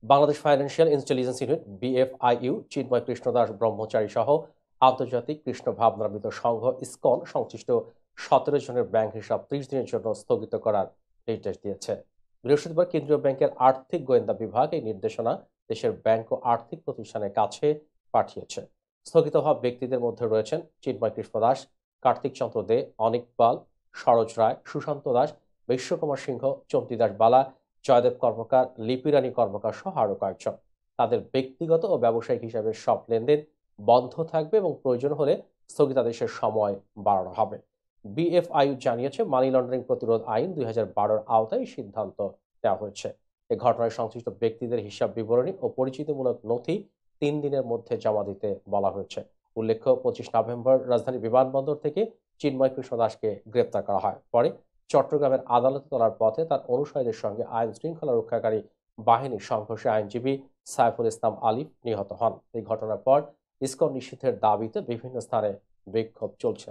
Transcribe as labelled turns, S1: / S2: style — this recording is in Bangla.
S1: Bangladesh financial intelligence unit BFIU, Chinmoy Krishna Das Brahmachari সহ আন্তর্জাতিক কৃষ্ণ ভাবনাবিদ সংঘ ইসকন সংশ্লিষ্ট 17 জনের ব্যাংক হিসাব 30 দিনের জন্য স্থগিত করার নির্দেশ দিয়েছে। বৃহস্পতিবার কেন্দ্রীয় ব্যাংকের আর্থিক গোয়েন্দা বিভাগ এই নির্দেশনা দেশের ব্যাংক ও আর্থিক প্রতিষ্ঠানের কাছে পাঠিয়েছে। স্থগিত হওয়া ব্যক্তিদের মধ্যে রয়েছেন চিন্ময় কৃষ্ণ দাস, কার্তিক চন্দ্র দে, অনিক পাল, সরোজ রায়, সুশান্ত দাস, বিশ্বকুমার সিংহ, চন্তি দাস বালা, জয়দেব কর্মকার, লিপিরানী কর্মকার সহ আরো কয়েকজন। তাদের ব্যক্তিগত ও ব্যবসায়িক হিসাবে সব লেনদেন বন্ধ থাকবে এবং প্রয়োজন হলে স্থগিতাদেশের সময় বাড়ানো হবে। বিএফআইইউ জানিয়েছে, মানি লন্ডারিং প্রতিরোধ আইন 2012-এর আওতায় এই সিদ্ধান্ত নেওয়া হয়েছে। এ ঘটনায় সংশ্লিষ্ট ব্যক্তিদের হিসাব বিবরণী ও পরিচিতিমূলক নথি 3 দিনের মধ্যে জমা দিতে বলা হয়েছে। উল্লেখ্য, 25 নভেম্বর রাজধানী বিমানবন্দর থেকে চিন্ময় কৃষ্ণ দাসকে গ্রেপ্তার করা হয়। পরে চট্টগ্রামের আদালতে তোলার পথে তার অনুসারীদের সঙ্গে আইন শৃঙ্খলা রক্ষাকারী বাহিনীর সংঘর্ষে আইনজীবী সাইফুল ইসলাম আলিফ নিহত হন। এই ঘটনার পর ইসকন নিষিদ্ধের দাবিতে বিভিন্ন স্থানে বিক্ষোভ চলছে।